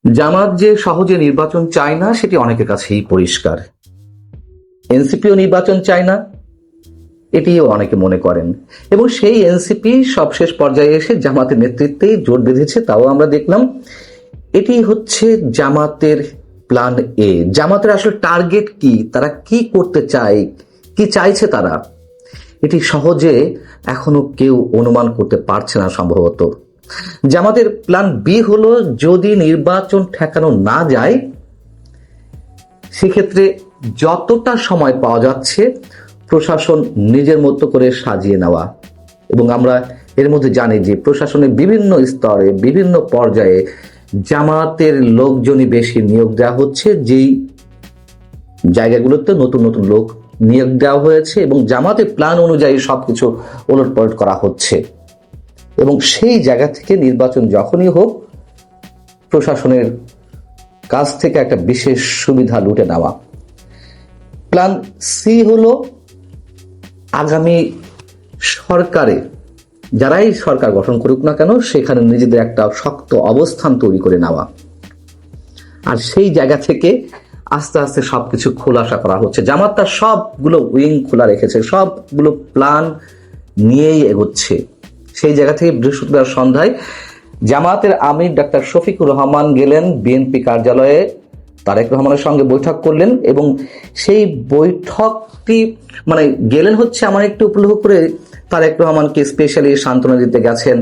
জামাত যে সহজে নির্বাচন চায় না সেটি অনেকের কাছেই পরিষ্কার। এনসিপিও নির্বাচন চায় না, এটিও অনেকে মনে করেন। এবং সেই এনসিপি সবশেষ পর্যায়ে এসে জামাতের নেতৃত্বেই জোট বেঁধেছে, তাও আমরা দেখলাম। এটি হচ্ছে জামাতের প্ল্যান এ। জামাতের আসলে টার্গেট কি, তারা কি করতে চায়, কি চাইছে তারা, এটি সহজে এখনো কেউ অনুমান করতে পারছে না সম্ভবত। জামাতের প্ল্যান বি হলো, যদি নির্বাচন ঠেকানো না যায় সেক্ষেত্রে যতটা সময় পাওয়া যাচ্ছে প্রশাসন নিজের মতো করে সাজিয়ে নেওয়া। এবং আমরা এর মধ্যে জানি যে প্রশাসনের বিভিন্ন স্তরে বিভিন্ন পর্যায়ে জামাতের লোকজনই বেশি নিয়োগ দেওয়া হচ্ছে, যেই জায়গাগুলোতে নতুন নতুন লোক নিয়োগ দেওয়া হয়েছে এবং জামাতের প্ল্যান অনুযায়ী সবকিছু ওলটপালট করা হচ্ছে। এবং সেই জায়গা থেকে নির্বাচন যখনই হোক প্রশাসনের কাছ থেকে একটা বিশেষ সুবিধা লুটে নেওয়া। প্ল্যান সি হলো, আগামী সরকারে যারাই সরকার গঠন করুক না কেন সেখানে নিজেদের একটা শক্ত অবস্থান তৈরি করে নেওয়া। আর সেই জায়গা থেকে আস্তে আস্তে সবকিছু খোলাসা করা হচ্ছে। জামাত তার সবগুলো উইং খোলা রেখেছে, সবগুলো প্ল্যান নিয়েই এগোচ্ছে। সেই জায়গা থেকে বৃহস্পতিবার সন্ধ্যায় জামাতের আমির ডাক্তার শফিকুর রহমান গেলেন বিএনপি কার্যালয়ে, তারেক রহমানের সঙ্গে বৈঠক করলেন। এবং সেই বৈঠকটি গেলেন হচ্ছে আমার একটু উপলক্ষ করে তারেক রহমানকে স্পেশালি সান্ত্বনা দিতে গেছেন,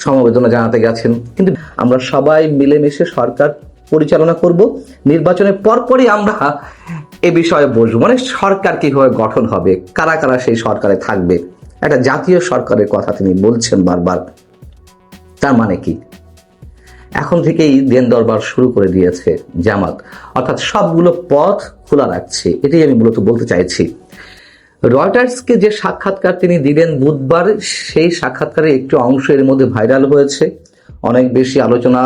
সমবেদনা জানাতে গেছেন। কিন্তু আমরা সবাই মিলেমিশে সরকার পরিচালনা করব, নির্বাচনের পরপরই আমরা এ বিষয়ে বসবো। সরকার কিভাবে গঠন হবে, কারা কারা সেই সরকারে থাকবে, একটা জাতীয় সরকারের কথা তিনি বলছেন বারবার। তার মানে কি, এখন থেকেই দেন দরবার শুরু করে দিয়েছে জামাত, অর্থাৎ সবগুলো পথ খোলা রাখছে। এটাই আমি মূলত বলতে চাইছি। রয়টার্সকে যে সাক্ষাৎকার তিনি দিলেন বুধবার, সেই সাক্ষাৎকারের একটি অংশ এর মধ্যে ভাইরাল হয়েছে। অনেক বেশি আলোচনা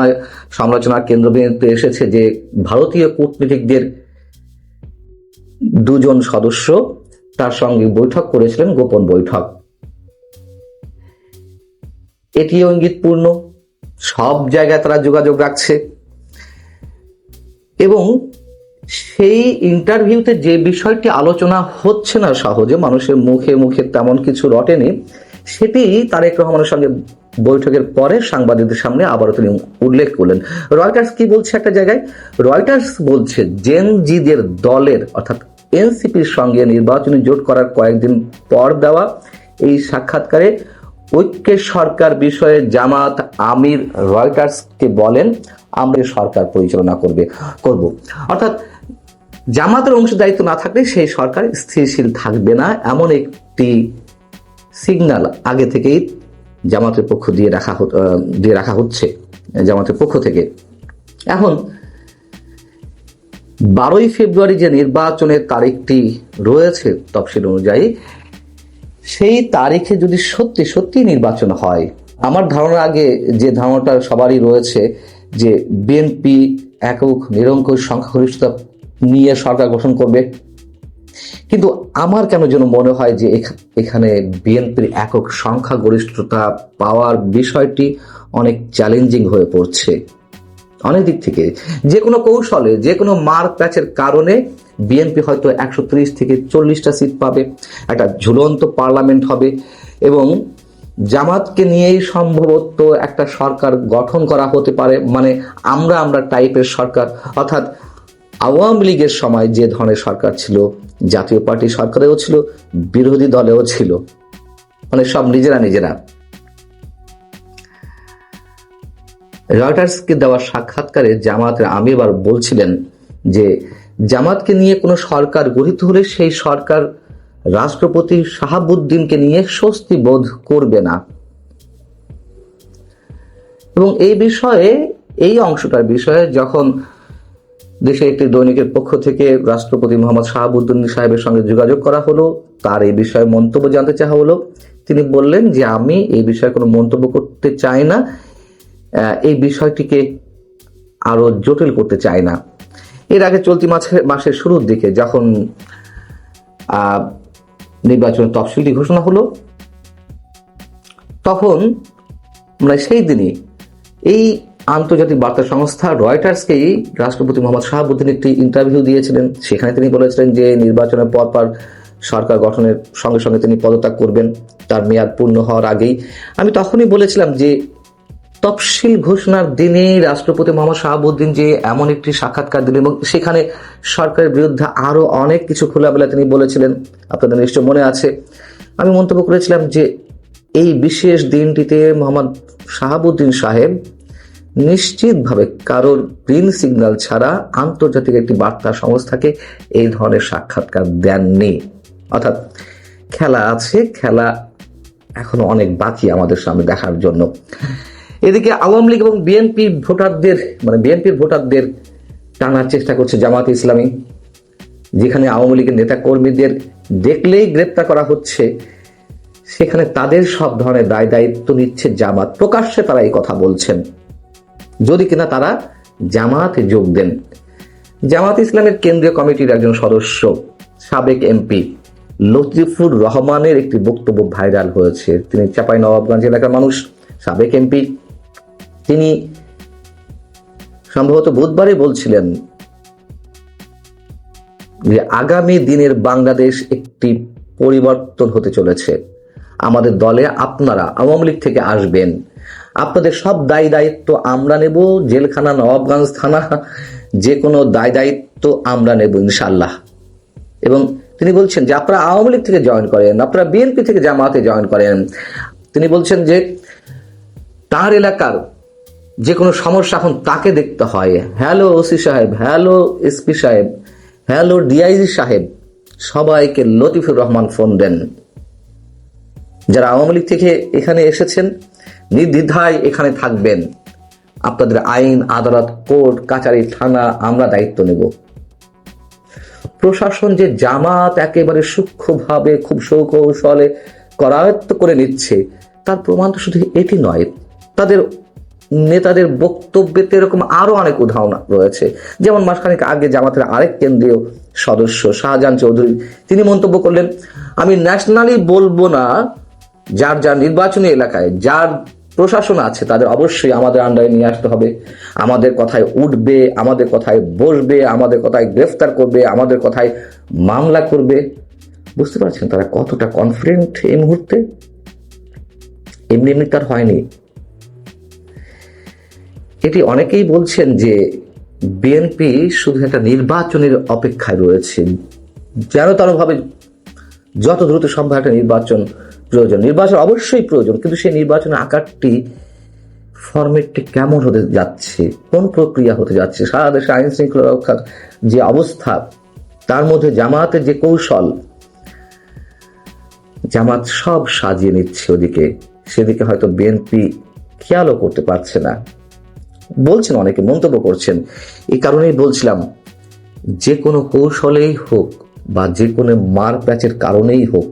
সমালোচনার কেন্দ্রবিন্দুতে এসেছে যে ভারতীয় কূটনীতিকদের দুজন সদস্য তার সঙ্গে বৈঠক করেছিলেন, গোপন বৈঠক। এটিও ইঙ্গিতপূর্ণ, সব জায়গায় তারা যোগাযোগ রাখছে। এবং সেই ইন্টারভিউতে যে বিষয়টি আলোচনা হচ্ছে না সহজে, মানুষের মুখে মুখে তেমন কিছু রটেনি, সেটি তারেক রহমানের সঙ্গে বৈঠকের পরে সাংবাদিকদের সামনে আবারও তিনি উল্লেখ করলেন। রয়টার্স কি বলছে একটা জায়গায়, রয়টার্স বলছে জেন জিদের দলের অর্থাৎ এনসিপির সঙ্গে নির্বাচনী জোট করার কয়েকদিন পর দেওয়া এই সাক্ষাৎকারে ঐক্যের সরকার বিষয়ে জামাত আমির রয়টার্সকে বলেন, আমরা সরকার পরিচালনা করব। অর্থাৎ জামাতের অংশদায়িত্ব না থাকলে সেই সরকার স্থিরশীল থাকবে না, এমন একটি সিগন্যাল আগে থেকেই জামাতের পক্ষ দিয়ে রাখা হচ্ছে জামাতের পক্ষ থেকে। এখন 12ই ফেব্রুয়ারি যে নির্বাচনের তারিখটি রয়েছে তফসিল অনুযায়ী, সেই তারিখে যদি সত্যি সত্যি নির্বাচন হয়, আমার ধারণা, আগে যে ধারণাটা সবারই রয়েছে যে বিএনপি একক নিরঙ্কুশ সংখ্যাগরিষ্ঠতা নিয়ে সরকার গঠন করবে। কিন্তু আমার কেন যেন মনে হয় যে এখানে বিএনপির একক সংখ্যাগরিষ্ঠতা পাওয়ার বিষয়টি অনেক চ্যালেঞ্জিং হয়ে পড়ছে অনেক দিক থেকে। যে কোনো কৌশলে, যে কোনো মার প্যাচের কারণে বিএনপি হয়তো 130 থেকে 40টা সিট পাবে, একটা ঝুলন্ত পার্লামেন্ট হবে এবং জামাতকে নিয়েই সম্ভবত একটা সরকার গঠন করা হতে পারে। আমরা টাইপের সরকার, অর্থাৎ আওয়ামী লীগের সময় যে ধরনের সরকার ছিল, জাতীয় পার্টি সরকারেও ছিল, বিরোধী দলেও ছিল, সব নিজেরা। রয়টার্সকে দেওয়া সাক্ষাৎকারে জামাতের আমির বলছিলেন যে জামাতকে নিয়ে কোনো সরকার গঠিত হলে সেই সরকার রাষ্ট্রপতি শাহাবুদ্দিনকে নিয়ে স্বস্তি বোধ করবে না। এবং এই অংশটার বিষয়ে যখন দেশের একটি দৈনিকের পক্ষ থেকে রাষ্ট্রপতি মোহাম্মদ শাহাবুদ্দিন সাহেবের সঙ্গে যোগাযোগ করা হলো, তার এই বিষয়ে মন্তব্য জানতে চাওয়া হলো, তিনি বললেন যে আমি এই বিষয়ে কোনো মন্তব্য করতে চাই না, এই বিষয়টিকে আরো জটিল করতে চাই না। এর আগে চলতি মাসের শুরুর দিকে যখন নির্বাচনের তফসিলটি ঘোষণা হলো, তখন সেই দিনই এই আন্তর্জাতিক বার্তা সংস্থা রয়টার্সকেই রাষ্ট্রপতি মোহাম্মদ শাহাবুদ্দিন একটি ইন্টারভিউ দিয়েছিলেন। সেখানে তিনি বলেছিলেন যে নির্বাচনের পরপর সরকার গঠনের সঙ্গে সঙ্গে তিনি পদত্যাগ করবেন তার মেয়াদ পূর্ণ হওয়ার আগেই। আমি তখনই বলেছিলাম যে তফসিল ঘোষণার দিনে রাষ্ট্রপতি মোহাম্মদ শাহাবুদ্দিন যে এমন একটি সাক্ষাৎকার দিলেন এবং সেখানে সরকারের বিরুদ্ধে আরো অনেক কিছু খোলামেলা তিনি বলেছিলেন, আপনাদের নিশ্চয় মনে আছে। আমি মন্তব্য করেছিলাম যে এই বিশেষ দিনটিতে মোহাম্মদ শাহাবুদ্দিন সাহেব নিশ্চিতভাবে কারোর গ্রিন সিগন্যাল ছাড়া আন্তর্জাতিক একটি বার্তা সংস্থাকে এই ধরনের সাক্ষাৎকার দেননি। অর্থাৎ খেলা আছে, খেলা এখনো অনেক বাকি আমাদের সামনে দেখার জন্য। এদিকে আওয়ামী লীগ এবং বিএনপির ভোটারদের টানার চেষ্টা করছে জামায়াতে ইসলামী। যেখানে আওয়ামী লীগের নেতা কর্মীদের দেখলেই গ্রেপ্তার করা হচ্ছে, সেখানে তাদের সব ধরনের দায় দায়িত্ব নিচ্ছে জামাত। প্রকাশ্যে তারা এই কথা বলছেন, যদি কিনা তারা জামাতে যোগ দেন। জামাত ইসলামের কেন্দ্রীয় কমিটির একজন সদস্য, সাবেক এমপি লতিফুর রহমানের একটি বক্তব্য ভাইরাল হয়েছে। তিনি চাঁপাইনবাবগঞ্জ এলাকার মানুষ, সাবেক এমপি। তিনি সম্ভবত বুধবারই বলছিলেন যে আগামী দিনের বাংলাদেশ একটি পরিবর্তন হতে চলেছে। আমাদের দলে আপনারা আওয়ামী লীগ থেকে আসবেন, আপনাদের সব দায় দায়িত্ব আমরা নেব, জেলখানা, নবাবগঞ্জ থানা, যে কোনো দায় দায়িত্ব আমরা নেব ইনশাআল্লাহ। এবং তিনি বলছেন যে আপনারা আওয়ামী লীগ থেকে জয়েন করেন, আপনারা বিএনপি থেকে জামাতে জয়েন করেন। তিনি বলছেন যে তার এলাকার যে কোনো সমস্যা এখন তাকে দেখতে হয়। হ্যালো ওসি সাহেব, হ্যালো এসপি সাহেব, হ্যালো ডিআইজি সাহেব, সবাইকে লতিফুর রহমান ফোন দেন। যারা আওয়ামী লীগ থেকে এখানে এসেছেন নির্দ্বিধায় এখানে থাকবেন, আপনাদের আইন, আদালত, কোর্ট, কাচারি, থানা আমরা দায়িত্ব নেব। প্রশাসন যে জামাত একেবারে সূক্ষ্মভাবে খুব সৌকৌশলে করায়ত্ত করে নিচ্ছে, তার প্রমাণ তো শুধু এটি নয়, তাদের নেতাদের বক্তব্যে এরকম আরো অনেক উদাহরণ রয়েছে। যেমন মাসখানেক আগে জামাতের আরেক কেন্দ্রীয় সদস্য শাহজাহান চৌধুরী তিনি মন্তব্য করলেন, আমি ন্যাশনালি বলবো না, যার যার নির্বাচনী এলাকায় যার প্রশাসন আছে তাদের অবশ্যই আমাদের আন্ডারে নিয়ে আসতে হবে। আমাদের কথায় উঠবে, আমাদের কথায় বসবে, আমাদের কথায় গ্রেফতার করবে, আমাদের কথায় মামলা করবে। বুঝতে পারছেন তারা কতটা কনফিডেন্ট এই মুহূর্তে? এমনি এমনি তার হয়নি। এটি অনেকেই বলছেন যে বিএনপি শুধু একটা নির্বাচনের অপেক্ষায় রয়েছে, যেন তেনভাবে যত দ্রুত সম্ভব একটা নির্বাচন প্রয়োজন। নির্বাচন অবশ্যই প্রয়োজন, কিন্তু সেই নির্বাচনের আকারটি, ফরম্যাটটি কেমন হতে যাচ্ছে, কোন প্রক্রিয়া হতে যাচ্ছে, সারা দেশে আইন শৃঙ্খলা রক্ষার যে অবস্থা, তার মধ্যে জামাতের যে কৌশল, জামাত সব সাজিয়ে নিচ্ছে ওদিকে, সেদিকে হয়তো বিএনপি খেয়ালও করতে পারছে না বলছেন অনেকে, মন্তব্য করছেন। এই কারণেই বলছিলাম, যে কোনো কৌশলেই হোক বা যে কোনো মার প্যাচের কারণেই হোক,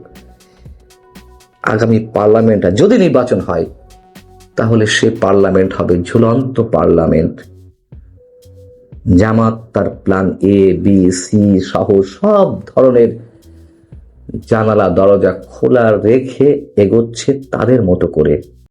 আগামী পার্লামেন্ট যদি নির্বাচন হয় তাহলে সে পার্লামেন্ট হবে ঝুলন্ত পার্লামেন্ট। জামাত তার প্ল্যান এ, বি, সি সহ সব ধরনের জানালা দরজা খোলা রেখে এগোচ্ছে তাদের মতো করে।